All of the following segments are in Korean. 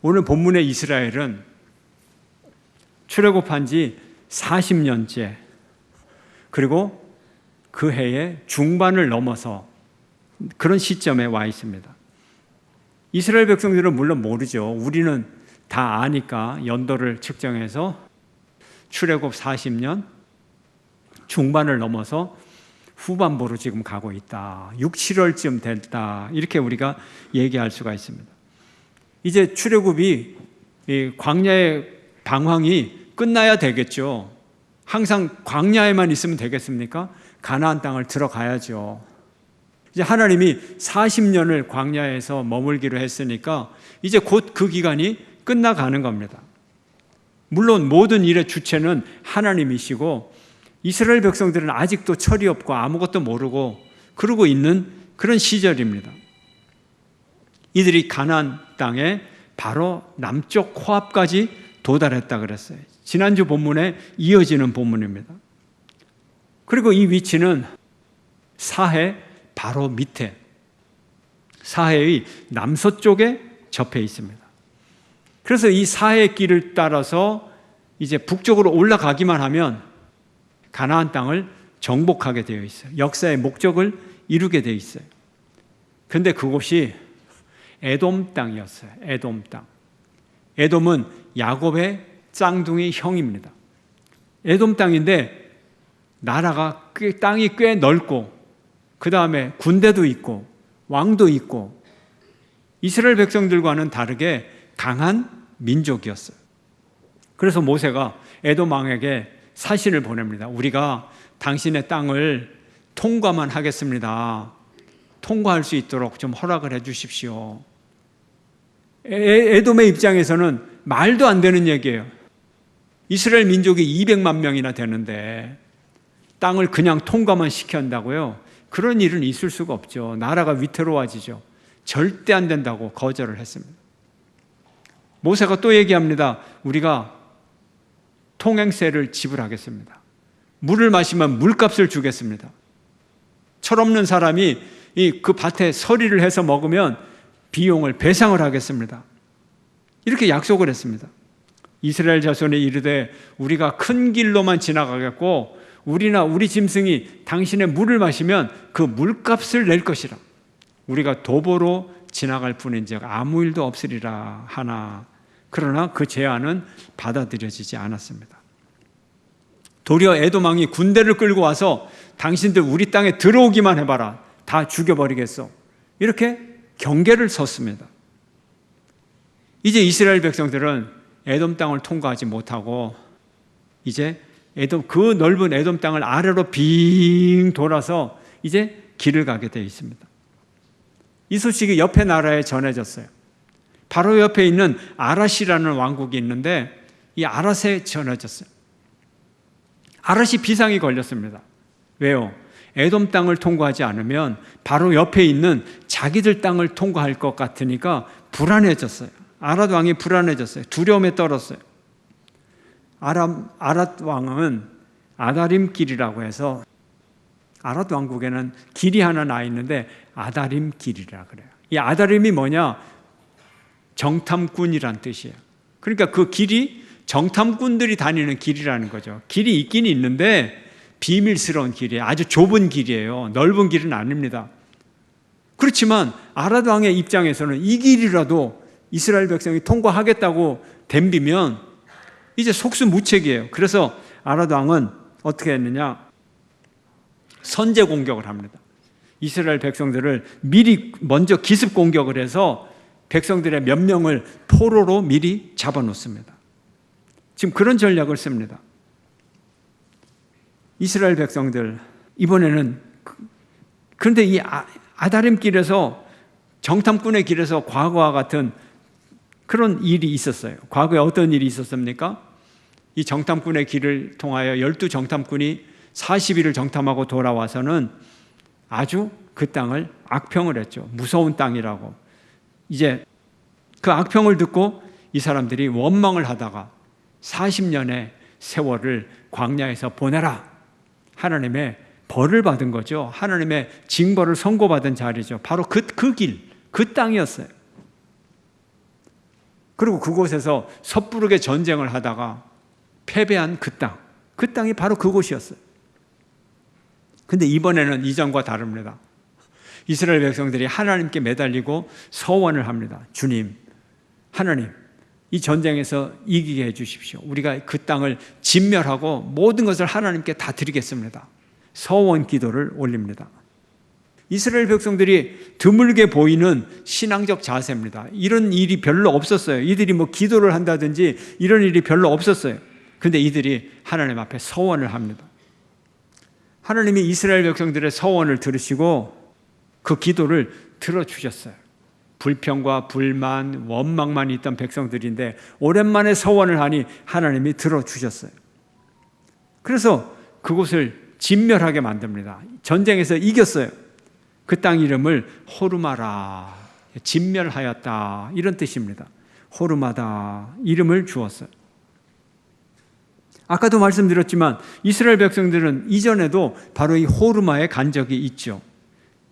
오늘 본문의 이스라엘은 출애굽한 지 40년째, 그리고 그 해의 중반을 넘어서 그런 시점에 와 있습니다. 이스라엘 백성들은 물론 모르죠. 우리는 다 아니까 연도를 측정해서 출애굽 40년 중반을 넘어서 후반부로 지금 가고 있다. 6, 7월쯤 됐다. 이렇게 우리가 얘기할 수가 있습니다. 이제 출애굽이 광야의 방황이 끝나야 되겠죠. 항상 광야에만 있으면 되겠습니까? 가나안 땅을 들어가야죠. 이제 하나님이 40년을 광야에서 머물기로 했으니까 이제 곧 그 기간이 끝나가는 겁니다. 물론 모든 일의 주체는 하나님이시고 이스라엘 백성들은 아직도 철이 없고 아무것도 모르고 그러고 있는 그런 시절입니다. 이들이 가나안 땅에 바로 남쪽 호압까지 도달했다 그랬어요. 지난주 본문에 이어지는 본문입니다. 그리고 이 위치는 사해 바로 밑에, 사해의 남서쪽에 접해 있습니다. 그래서 이 사해 길을 따라서 이제 북쪽으로 올라가기만 하면 가나안 땅을 정복하게 되어 있어요. 역사의 목적을 이루게 되어 있어요. 그런데 그곳이 에돔 땅이었어요. 에돔 땅. 에돔은 야곱의 쌍둥이 형입니다. 에돔 땅인데 나라가 땅이 꽤 넓고 그 다음에 군대도 있고 왕도 있고 이스라엘 백성들과는 다르게 강한 민족이었어요. 그래서 모세가 에돔 왕에게 사신을 보냅니다. 우리가 당신의 땅을 통과만 하겠습니다. 통과할 수 있도록 좀 허락을 해 주십시오. 에돔의 입장에서는 말도 안 되는 얘기예요. 이스라엘 민족이 200만 명이나 되는데 땅을 그냥 통과만 시킨다고요? 그런 일은 있을 수가 없죠. 나라가 위태로워지죠. 절대 안 된다고 거절을 했습니다. 모세가 또 얘기합니다. 우리가 통행세를 지불하겠습니다. 물을 마시면 물값을 주겠습니다. 철없는 사람이 그 밭에 서리를 해서 먹으면 비용을 배상을 하겠습니다. 이렇게 약속을 했습니다. 이스라엘 자손이 이르되 우리가 큰 길로만 지나가겠고 우리나 우리 짐승이 당신의 물을 마시면 그 물값을 낼 것이라. 우리가 도보로 지나갈 뿐인즉 아무 일도 없으리라 하나. 그러나 그 제안은 받아들여지지 않았습니다. 도리어 에돔 왕이 군대를 끌고 와서 당신들 우리 땅에 들어오기만 해봐라. 다 죽여버리겠어. 이렇게 경계를 섰습니다. 이제 이스라엘 백성들은 에돔 땅을 통과하지 못하고 이제 그 넓은 에돔 땅을 아래로 빙 돌아서 이제 길을 가게 되어 있습니다. 이 소식이 옆에 나라에 전해졌어요. 바로 옆에 있는 아랏이라는 왕국이 있는데 이 아랏에 전해졌어요. 아랏이 비상이 걸렸습니다. 왜요? 에돔 땅을 통과하지 않으면 바로 옆에 있는 자기들 땅을 통과할 것 같으니까 불안해졌어요. 아랏 왕이 불안해졌어요. 두려움에 떨었어요. 아랏 왕은 아다림 길이라고 해서 아랏 왕국에는 길이 하나 나 있는데 아다림 길이라 그래요. 이 아다림이 뭐냐? 정탐꾼이란 뜻이에요. 그러니까 그 길이 정탐꾼들이 다니는 길이라는 거죠. 길이 있긴 있는데 비밀스러운 길이에요. 아주 좁은 길이에요. 넓은 길은 아닙니다. 그렇지만 아랏 왕의 입장에서는 이 길이라도 이스라엘 백성이 통과하겠다고 덤비면 이제 속수무책이에요. 그래서 아랏 왕은 어떻게 했느냐? 선제 공격을 합니다. 이스라엘 백성들을 미리 먼저 기습 공격을 해서 백성들의 몇 명을 포로로 미리 잡아놓습니다. 지금 그런 전략을 씁니다. 이스라엘 백성들 이번에는 그런데 이 아다림 길에서 정탐꾼의 길에서 과거와 같은 그런 일이 있었어요. 과거에 어떤 일이 있었습니까? 이 정탐꾼의 길을 통하여 12정탐꾼이 40일을 정탐하고 돌아와서는 아주 그 땅을 악평을 했죠. 무서운 땅이라고. 이제 그 악평을 듣고 이 사람들이 원망을 하다가 40년의 세월을 광야에서 보내라. 하나님의 벌을 받은 거죠. 하나님의 징벌을 선고받은 자리죠. 바로 그 길, 그 땅이었어요. 그리고 그곳에서 섣부르게 전쟁을 하다가 패배한 그 땅이 바로 그곳이었어요. 근데 이번에는 이전과 다릅니다. 이스라엘 백성들이 하나님께 매달리고 서원을 합니다. 주님, 하나님, 이 전쟁에서 이기게 해주십시오. 우리가 그 땅을 진멸하고 모든 것을 하나님께 다 드리겠습니다. 서원 기도를 올립니다. 이스라엘 백성들이 드물게 보이는 신앙적 자세입니다. 이런 일이 별로 없었어요. 이들이 뭐 기도를 한다든지 이런 일이 별로 없었어요. 근데 이들이 하나님 앞에 서원을 합니다. 하나님이 이스라엘 백성들의 서원을 들으시고 그 기도를 들어주셨어요. 불평과 불만, 원망만 있던 백성들인데 오랜만에 서원을 하니 하나님이 들어주셨어요. 그래서 그곳을 진멸하게 만듭니다. 전쟁에서 이겼어요. 그 땅 이름을 호르마라, 진멸하였다, 이런 뜻입니다. 호르마다 이름을 주었어요. 아까도 말씀드렸지만 이스라엘 백성들은 이전에도 바로 이 호르마에 간 적이 있죠.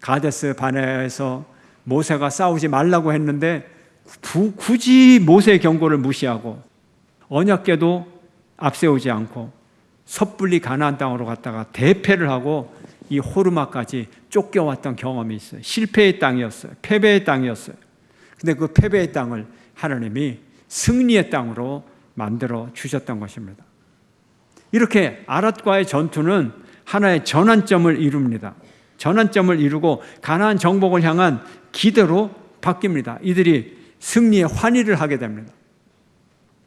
가데스 바네아에서 모세가 싸우지 말라고 했는데 굳이 모세의 경고를 무시하고 언약궤도 앞세우지 않고 섣불리 가나안 땅으로 갔다가 대패를 하고 이 호르마까지 쫓겨왔던 경험이 있어요. 실패의 땅이었어요. 패배의 땅이었어요. 근데 그 패배의 땅을 하나님이 승리의 땅으로 만들어 주셨던 것입니다. 이렇게 아랏과의 전투는 하나의 전환점을 이룹니다. 전환점을 이루고 가나안 정복을 향한 기대로 바뀝니다. 이들이 승리의 환희를 하게 됩니다.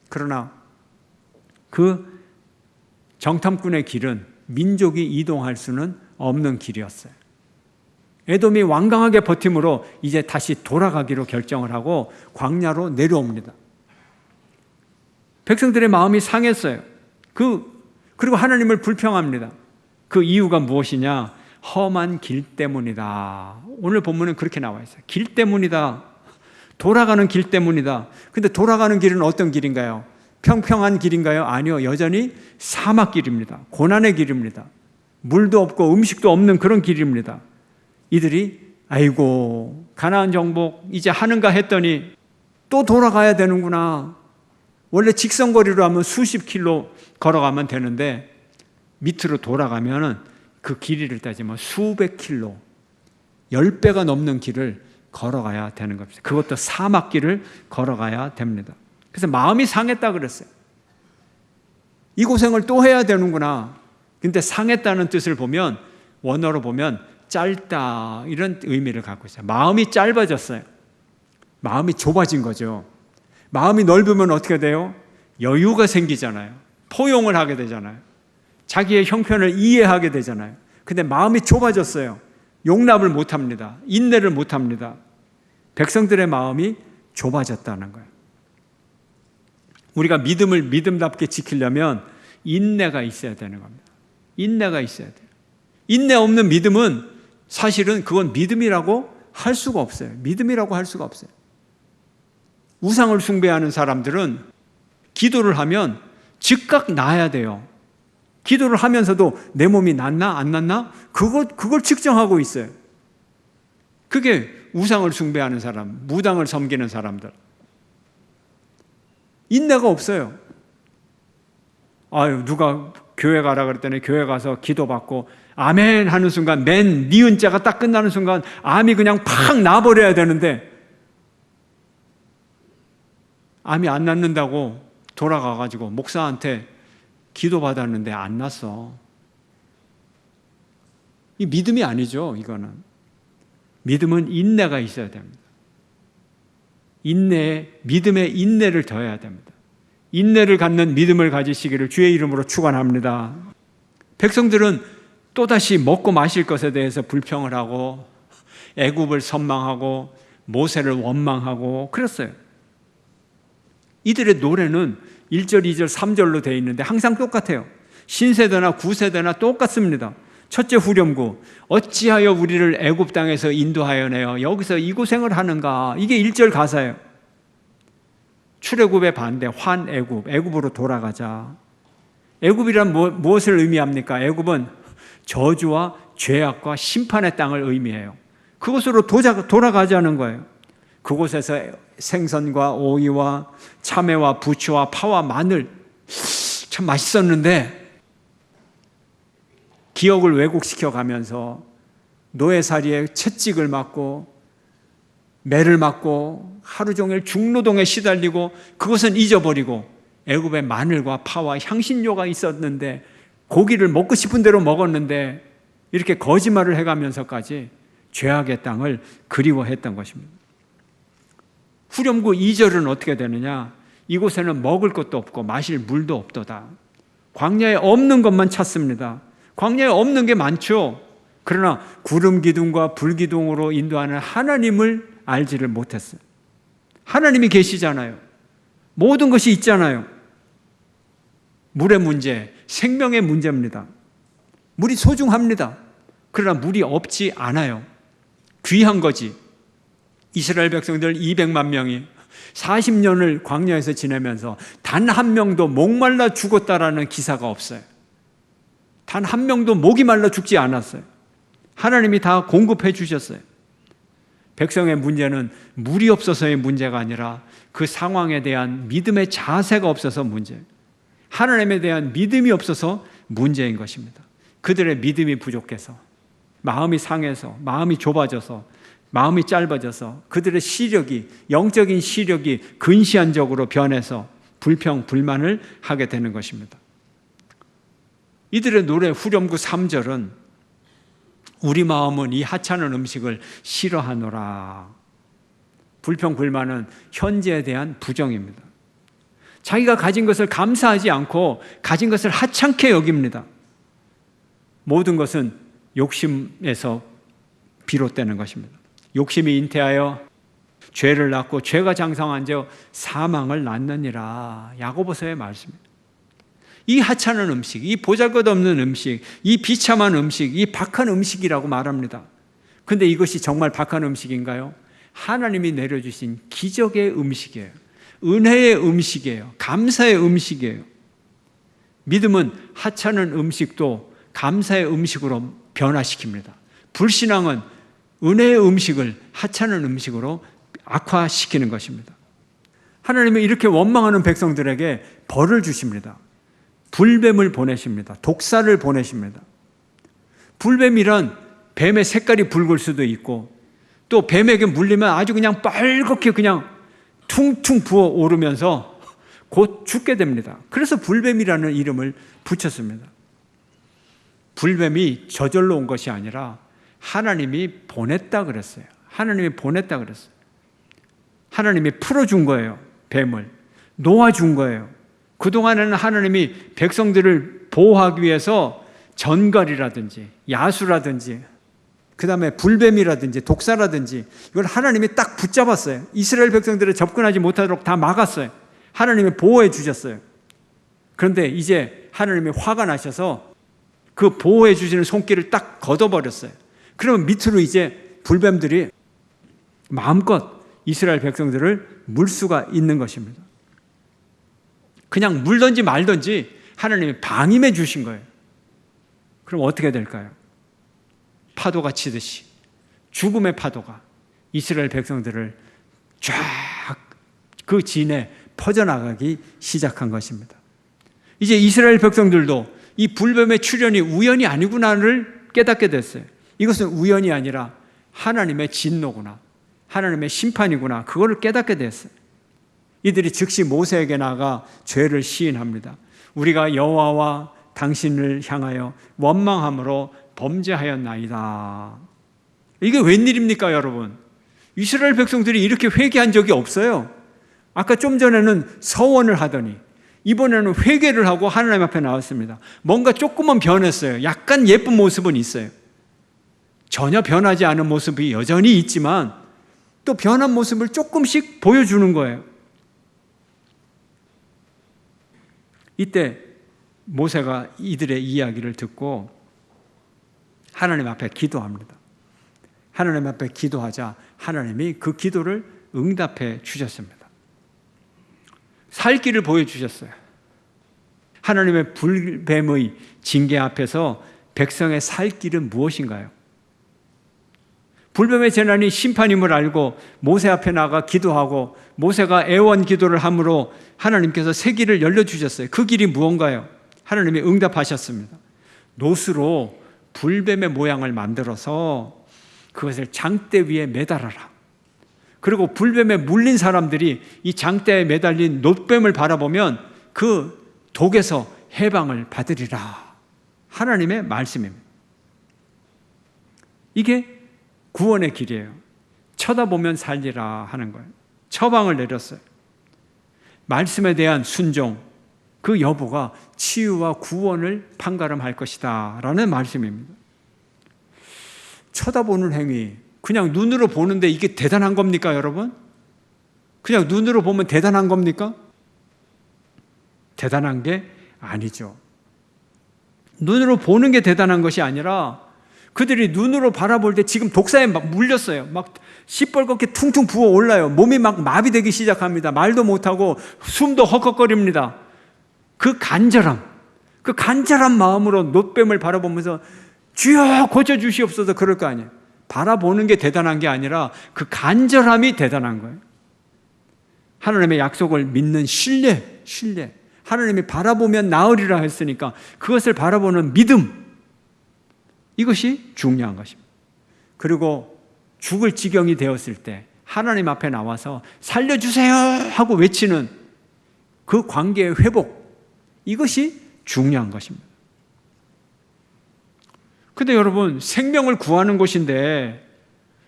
그러나 그 정탐꾼의 길은 민족이 이동할 수는 없는 길이었어요. 에돔이 완강하게 버팀으로 이제 다시 돌아가기로 결정을 하고 광야로 내려옵니다. 백성들의 마음이 상했어요. 그리고 하나님을 불평합니다. 그 이유가 무엇이냐? 험한 길 때문이다. 오늘 본문은 그렇게 나와 있어요. 길 때문이다. 돌아가는 길 때문이다. 근데 돌아가는 길은 어떤 길인가요? 평평한 길인가요? 아니요. 여전히 사막길입니다. 고난의 길입니다. 물도 없고 음식도 없는 그런 길입니다. 이들이 아이고 가나안 정복 이제 하는가 했더니 또 돌아가야 되는구나. 원래 직선거리로 하면 수십 킬로 걸어가면 되는데 밑으로 돌아가면은 그 길이를 따지면 수백 킬로, 10배가 넘는 길을 걸어가야 되는 겁니다. 그것도 사막길을 걸어가야 됩니다. 그래서 마음이 상했다 그랬어요. 이 고생을 또 해야 되는구나. 근데 상했다는 뜻을 보면 원어로 보면 짧다 이런 의미를 갖고 있어요. 마음이 짧아졌어요. 마음이 좁아진 거죠. 마음이 넓으면 어떻게 돼요? 여유가 생기잖아요. 포용을 하게 되잖아요. 자기의 형편을 이해하게 되잖아요. 근데 마음이 좁아졌어요. 용납을 못합니다. 인내를 못합니다. 백성들의 마음이 좁아졌다는 거예요. 우리가 믿음을 믿음답게 지키려면 인내가 있어야 되는 겁니다. 인내가 있어야 돼요. 인내 없는 믿음은 사실은 그건 믿음이라고 할 수가 없어요. 믿음이라고 할 수가 없어요. 우상을 숭배하는 사람들은 기도를 하면 즉각 나아야 돼요. 기도를 하면서도 내 몸이 낫나 안 낫나? 그걸 측정하고 있어요. 그게 우상을 숭배하는 사람, 무당을 섬기는 사람들. 인내가 없어요. 아유, 누가 교회 가라 그랬더니 교회 가서 기도받고 아멘 하는 순간 맨 니은 자가 딱 끝나는 순간 암이 그냥 팍 나버려야 되는데 암이 안 낫는다고 돌아가가지고 목사한테 기도받았는데 안 났어. 이 믿음이 아니죠. 이거는 믿음은 인내가 있어야 됩니다. 믿음에 인내를 더해야 됩니다. 인내를 갖는 믿음을 가지시기를 주의 이름으로 축원합니다. 백성들은 또다시 먹고 마실 것에 대해서 불평을 하고 애굽을 선망하고 모세를 원망하고 그랬어요. 이들의 노래는 1절, 2절, 3절로 되어 있는데 항상 똑같아요. 신세대나 구세대나 똑같습니다. 첫째 후렴구, 어찌하여 우리를 애굽 땅에서 인도하여 내어 여기서 이 고생을 하는가? 이게 1절 가사예요. 출애굽의 반대, 환애굽, 애굽으로 돌아가자. 애굽이란 무엇을 의미합니까? 애굽은 저주와 죄악과 심판의 땅을 의미해요. 그곳으로 돌아가자는 거예요. 그곳에서 생선과 오이와 참외와 부추와 파와 마늘 참 맛있었는데 기억을 왜곡시켜 가면서 노예살이에 채찍을 맞고 매를 맞고 하루 종일 중노동에 시달리고 그것은 잊어버리고 애굽에 마늘과 파와 향신료가 있었는데 고기를 먹고 싶은 대로 먹었는데 이렇게 거짓말을 해가면서까지 죄악의 땅을 그리워했던 것입니다. 후렴구 2절은 어떻게 되느냐? 이곳에는 먹을 것도 없고 마실 물도 없도다. 광야에 없는 것만 찾습니다. 광야에 없는 게 많죠. 그러나 구름 기둥과 불 기둥으로 인도하는 하나님을 알지를 못했어요. 하나님이 계시잖아요. 모든 것이 있잖아요. 물의 문제, 생명의 문제입니다. 물이 소중합니다. 그러나 물이 없지 않아요. 귀한 거지. 이스라엘 백성들 200만 명이 40년을 광야에서 지내면서 단 한 명도 목말라 죽었다라는 기사가 없어요. 단 한 명도 목이 말라 죽지 않았어요. 하나님이 다 공급해 주셨어요. 백성의 문제는 물이 없어서의 문제가 아니라 그 상황에 대한 믿음의 자세가 없어서 문제예요. 하나님에 대한 믿음이 없어서 문제인 것입니다. 그들의 믿음이 부족해서, 마음이 상해서, 마음이 좁아져서, 마음이 짧아져서 그들의 시력이, 영적인 시력이 근시안적으로 변해서 불평, 불만을 하게 되는 것입니다. 이들의 노래 후렴구 3절은 우리 마음은 이 하찮은 음식을 싫어하노라. 불평, 불만은 현재에 대한 부정입니다. 자기가 가진 것을 감사하지 않고 가진 것을 하찮게 여깁니다. 모든 것은 욕심에서 비롯되는 것입니다. 욕심이 잉태하여 죄를 낳고 죄가 장성한즉 사망을 낳느니라. 야고보서의 말씀입니다. 이 하찮은 음식, 이 보잘것없는 음식, 이 비참한 음식, 이 박한 음식이라고 말합니다. 그런데 이것이 정말 박한 음식인가요? 하나님이 내려주신 기적의 음식이에요. 은혜의 음식이에요. 감사의 음식이에요. 믿음은 하찮은 음식도 감사의 음식으로 변화시킵니다. 불신앙은 은혜의 음식을 하찮은 음식으로 악화시키는 것입니다. 하나님은 이렇게 원망하는 백성들에게 벌을 주십니다. 불뱀을 보내십니다. 독사를 보내십니다. 불뱀이란 뱀의 색깔이 붉을 수도 있고 또 뱀에게 물리면 아주 그냥 빨갛게 그냥 퉁퉁 부어오르면서 곧 죽게 됩니다. 그래서 불뱀이라는 이름을 붙였습니다. 불뱀이 저절로 온 것이 아니라 하나님이 보냈다 그랬어요. 하나님이 보냈다 그랬어요. 하나님이 풀어준 거예요. 뱀을 놓아준 거예요. 그동안에는 하나님이 백성들을 보호하기 위해서 전갈이라든지 야수라든지 그 다음에 불뱀이라든지 독사라든지 이걸 하나님이 딱 붙잡았어요. 이스라엘 백성들을 접근하지 못하도록 다 막았어요. 하나님이 보호해 주셨어요. 그런데 이제 하나님이 화가 나셔서 그 보호해 주시는 손길을 딱 걷어버렸어요. 그러면 밑으로 이제 불뱀들이 마음껏 이스라엘 백성들을 물 수가 있는 것입니다. 그냥 물든지 말든지 하나님이 방임해 주신 거예요. 그럼 어떻게 될까요? 파도가 치듯이 죽음의 파도가 이스라엘 백성들을 쫙 그 진에 퍼져나가기 시작한 것입니다. 이제 이스라엘 백성들도 이 불뱀의 출현이 우연이 아니구나를 깨닫게 됐어요. 이것은 우연이 아니라 하나님의 진노구나, 하나님의 심판이구나, 그거를 깨닫게 됐어요. 이들이 즉시 모세에게 나가 죄를 시인합니다. 우리가 여호와와 당신을 향하여 원망함으로 범죄하였나이다. 이게 웬일입니까, 여러분? 이스라엘 백성들이 이렇게 회개한 적이 없어요. 아까 좀 전에는 서원을 하더니 이번에는 회개를 하고 하나님 앞에 나왔습니다. 뭔가 조금은 변했어요. 약간 예쁜 모습은 있어요. 전혀 변하지 않은 모습이 여전히 있지만 또 변한 모습을 조금씩 보여주는 거예요. 이때 모세가 이들의 이야기를 듣고 하나님 앞에 기도합니다. 하나님 앞에 기도하자 하나님이 그 기도를 응답해 주셨습니다. 살 길을 보여주셨어요. 하나님의 불뱀의 징계 앞에서 백성의 살 길은 무엇인가요? 불뱀의 재난이 심판임을 알고 모세 앞에 나가 기도하고 모세가 애원 기도를 함으로 하나님께서 새 길을 열려주셨어요. 그 길이 무언가요? 하나님이 응답하셨습니다. 노수로 불뱀의 모양을 만들어서 그것을 장대 위에 매달아라. 그리고 불뱀에 물린 사람들이 이 장대에 매달린 놋뱀을 바라보면 그 독에서 해방을 받으리라. 하나님의 말씀입니다. 이게 구원의 길이에요. 쳐다보면 살리라 하는 거예요. 처방을 내렸어요. 말씀에 대한 순종, 그 여부가 치유와 구원을 판가름할 것이다 라는 말씀입니다. 쳐다보는 행위, 그냥 눈으로 보는데 이게 대단한 겁니까, 여러분? 그냥 눈으로 보면 대단한 겁니까? 대단한 게 아니죠. 눈으로 보는 게 대단한 것이 아니라 그들이 눈으로 바라볼 때 지금 독사에 막 물렸어요. 막 시뻘겋게 퉁퉁 부어 올라요. 몸이 막 마비되기 시작합니다. 말도 못하고 숨도 헉헉거립니다. 그 간절한 마음으로 놋뱀을 바라보면서 주여 고쳐주시옵소서 그럴 거 아니에요. 바라보는 게 대단한 게 아니라 그 간절함이 대단한 거예요. 하나님의 약속을 믿는 신뢰. 하나님이 바라보면 나으리라 했으니까 그것을 바라보는 믿음, 이것이 중요한 것입니다. 그리고 죽을 지경이 되었을 때 하나님 앞에 나와서 살려주세요 하고 외치는 그 관계의 회복, 이것이 중요한 것입니다. 근데 여러분, 생명을 구하는 곳인데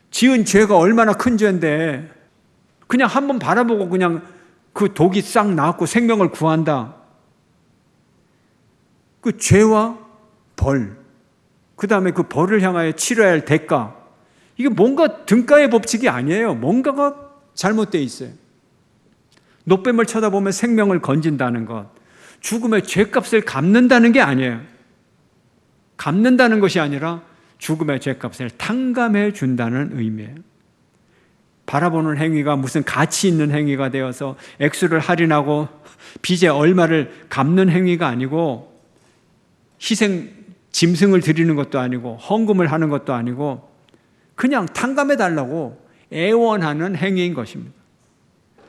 지은 죄가 얼마나 큰 죄인데 그냥 한번 바라보고 그냥 그 독이 싹 나왔고 생명을 구한다. 그 죄와 벌, 그 다음에 그 벌을 향하여 치러야 할 대가, 이게 뭔가 등가의 법칙이 아니에요. 뭔가가 잘못되어 있어요. 놋뱀을 쳐다보면 생명을 건진다는 것, 죽음의 죄값을 갚는다는 게 아니에요. 갚는다는 것이 아니라 죽음의 죄값을 탕감해 준다는 의미예요. 바라보는 행위가 무슨 가치 있는 행위가 되어서 액수를 할인하고 빚의 얼마를 갚는 행위가 아니고 희생 짐승을 드리는 것도 아니고 헌금을 하는 것도 아니고 그냥 탕감해 달라고 애원하는 행위인 것입니다.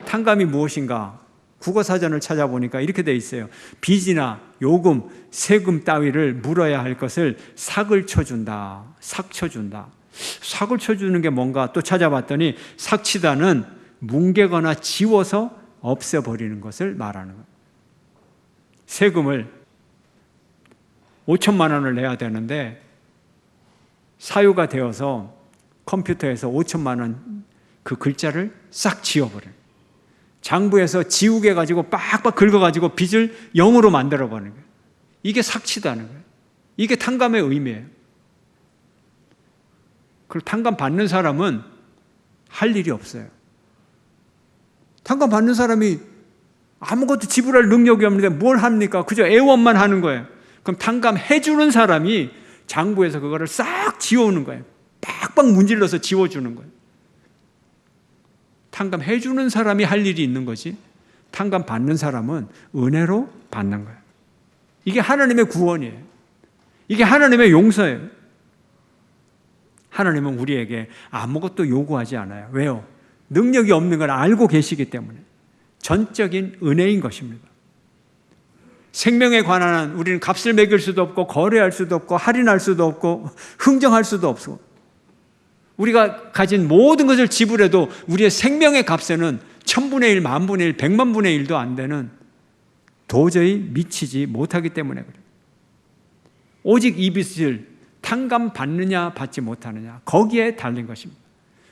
탕감이 무엇인가? 국어사전을 찾아보니까 이렇게 돼 있어요. 빚이나 요금, 세금 따위를 물어야 할 것을 삭을 쳐준다. 삭 쳐준다. 삭을 쳐주는 게 뭔가 또 찾아봤더니 삭치다는 뭉개거나 지워서 없애버리는 것을 말하는 거예요. 세금을 5천만 원을 내야 되는데 사유가 되어서 컴퓨터에서 5천만 원 그 글자를 싹 지워버려요. 장부에서 지우개 가지고 빡빡 긁어가지고 빚을 0으로 만들어버리는 거예요. 이게 삭치다는 거예요. 이게 탕감의 의미예요. 그리고 탕감 받는 사람은 할 일이 없어요. 탕감 받는 사람이 아무것도 지불할 능력이 없는데 뭘 합니까? 그저 애원만 하는 거예요. 그럼 탕감해주는 사람이 장부에서 그거를 싹 지워오는 거예요. 빡빡 문질러서 지워주는 거예요. 탕감해주는 사람이 할 일이 있는 거지, 탕감 받는 사람은 은혜로 받는 거예요. 이게 하나님의 구원이에요. 이게 하나님의 용서예요. 하나님은 우리에게 아무것도 요구하지 않아요. 왜요? 능력이 없는 걸 알고 계시기 때문에. 전적인 은혜인 것입니다. 생명에 관한 한 우리는 값을 매길 수도 없고 거래할 수도 없고 할인할 수도 없고 흥정할 수도 없고, 우리가 가진 모든 것을 지불해도 우리의 생명의 값에는 1000분의 1, 10,000분의 1, 100만분의 1도 안 되는, 도저히 미치지 못하기 때문에 그래요. 오직 이 빚을 탕감 받느냐 받지 못하느냐, 거기에 달린 것입니다.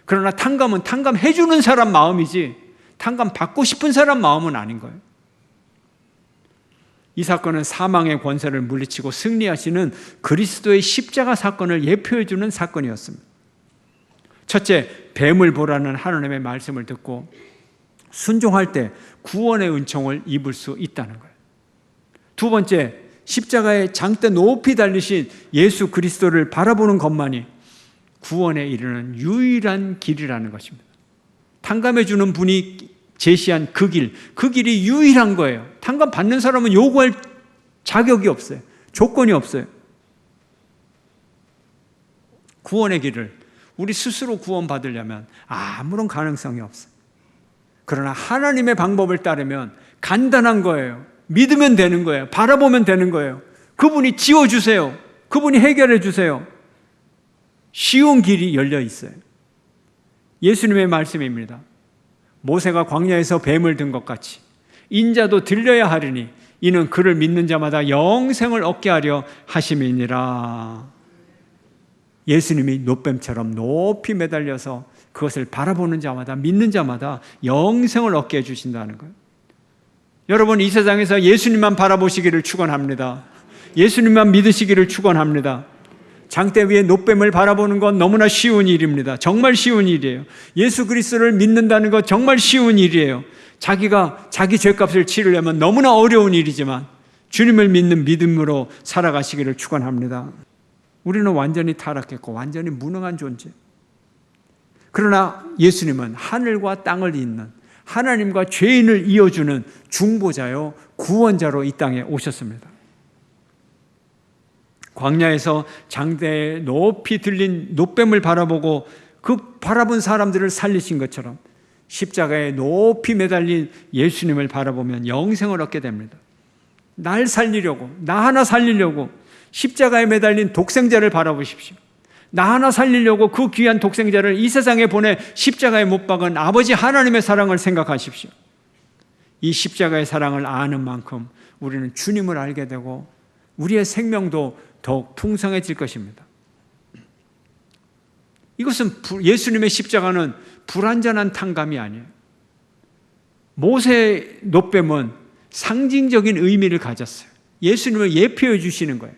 그러나 탕감은 탕감해주는 사람 마음이지 탕감 받고 싶은 사람 마음은 아닌 거예요. 이 사건은 사망의 권세를 물리치고 승리하시는 그리스도의 십자가 사건을 예표해주는 사건이었습니다. 첫째, 뱀을 보라는 하나님의 말씀을 듣고 순종할 때 구원의 은총을 입을 수 있다는 거예요. 두 번째, 십자가의 장대 높이 달리신 예수 그리스도를 바라보는 것만이 구원에 이르는 유일한 길이라는 것입니다. 탕감해 주는 분이 제시한 그 길이 유일한 거예요. 탕감 받는 사람은 요구할 자격이 없어요. 조건이 없어요. 구원의 길을 우리 스스로 구원받으려면 아무런 가능성이 없어요. 그러나 하나님의 방법을 따르면 간단한 거예요. 믿으면 되는 거예요. 바라보면 되는 거예요. 그분이 지어주세요. 그분이 해결해 주세요. 쉬운 길이 열려 있어요. 예수님의 말씀입니다. 모세가 광야에서 뱀을 든 것 같이 인자도 들려야 하리니 이는 그를 믿는 자마다 영생을 얻게 하려 하심이니라. 예수님이 놋뱀처럼 높이 매달려서 그것을 바라보는 자마다, 믿는 자마다 영생을 얻게 해주신다는 거예요. 여러분, 이 세상에서 예수님만 바라보시기를 축원합니다. 예수님만 믿으시기를 축원합니다. 장대 위에 놋뱀을 바라보는 건 너무나 쉬운 일입니다. 정말 쉬운 일이에요. 예수 그리스도를 믿는다는 것 정말 쉬운 일이에요. 자기가 자기 죄값을 치르려면 너무나 어려운 일이지만 주님을 믿는 믿음으로 살아가시기를 축원합니다. 우리는 완전히 타락했고 완전히 무능한 존재. 그러나 예수님은 하늘과 땅을 잇는 하나님과 죄인을 이어주는 중보자요 구원자로 이 땅에 오셨습니다. 광야에서 장대에 높이 들린 놋뱀을 바라보고 그 바라본 사람들을 살리신 것처럼 십자가에 높이 매달린 예수님을 바라보면 영생을 얻게 됩니다. 날 살리려고, 나 하나 살리려고 십자가에 매달린 독생자를 바라보십시오. 나 하나 살리려고 그 귀한 독생자를 이 세상에 보내 십자가에 못 박은 아버지 하나님의 사랑을 생각하십시오. 이 십자가의 사랑을 아는 만큼 우리는 주님을 알게 되고 우리의 생명도 더욱 풍성해질 것입니다. 이것은 예수님의 십자가는 불완전한 탕감이 아니에요. 모세의 놋뱀은 상징적인 의미를 가졌어요. 예수님을 예표해 주시는 거예요.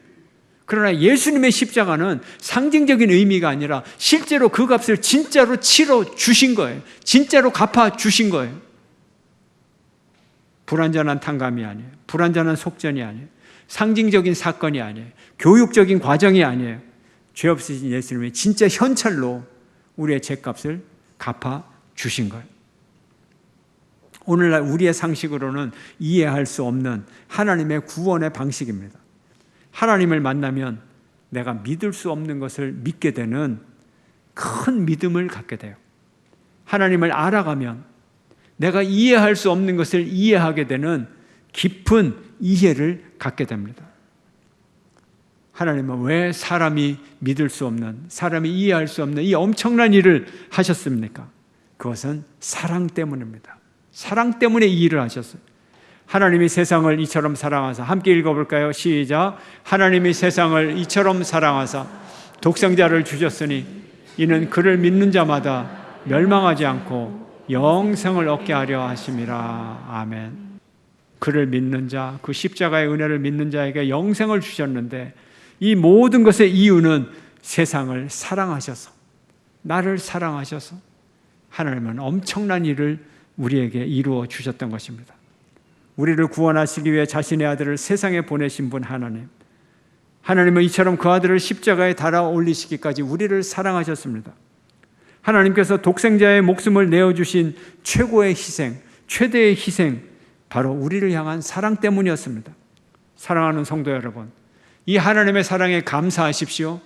그러나 예수님의 십자가는 상징적인 의미가 아니라 실제로 그 값을 진짜로 치러 주신 거예요. 진짜로 갚아 주신 거예요. 불완전한 탕감이 아니에요. 불완전한 속전이 아니에요. 상징적인 사건이 아니에요. 교육적인 과정이 아니에요. 죄 없으신 예수님이 진짜 현찰로 우리의 죄값을 갚아 주신 거예요. 오늘날 우리의 상식으로는 이해할 수 없는 하나님의 구원의 방식입니다. 하나님을 만나면 내가 믿을 수 없는 것을 믿게 되는 큰 믿음을 갖게 돼요. 하나님을 알아가면 내가 이해할 수 없는 것을 이해하게 되는 깊은 이해를 갖게 됩니다. 하나님은 왜 사람이 믿을 수 없는, 사람이 이해할 수 없는 이 엄청난 일을 하셨습니까? 그것은 사랑 때문입니다. 사랑 때문에 이 일을 하셨어요. 하나님이 세상을 이처럼 사랑하사, 함께 읽어볼까요? 시작. 하나님이 세상을 이처럼 사랑하사 독생자를 주셨으니 이는 그를 믿는 자마다 멸망하지 않고 영생을 얻게 하려 하심이라. 아멘. 그를 믿는 자, 그 십자가의 은혜를 믿는 자에게 영생을 주셨는데 이 모든 것의 이유는 세상을 사랑하셔서, 나를 사랑하셔서 하나님은 엄청난 일을 우리에게 이루어 주셨던 것입니다. 우리를 구원하시기 위해 자신의 아들을 세상에 보내신 분 하나님, 하나님은 이처럼 그 아들을 십자가에 달아 올리시기까지 우리를 사랑하셨습니다. 하나님께서 독생자의 목숨을 내어주신 최고의 희생, 최대의 희생, 바로 우리를 향한 사랑 때문이었습니다. 사랑하는 성도 여러분, 이 하나님의 사랑에 감사하십시오.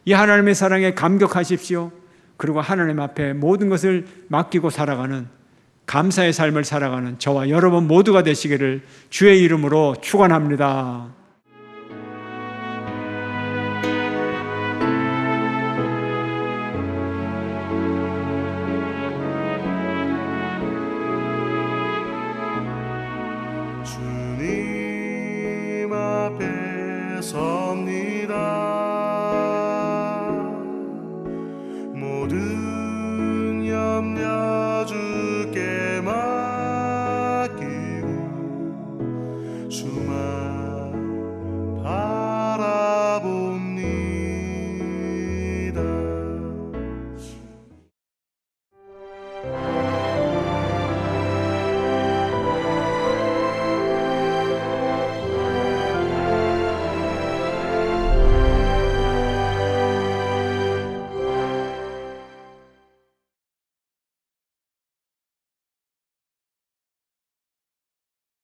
이 하나님의 사랑에 감격하십시오. 그리고 하나님 앞에 모든 것을 맡기고 살아가는, 감사의 삶을 살아가는 저와 여러분 모두가 되시기를 주의 이름으로 축원합니다. 주님 앞에 섭니다.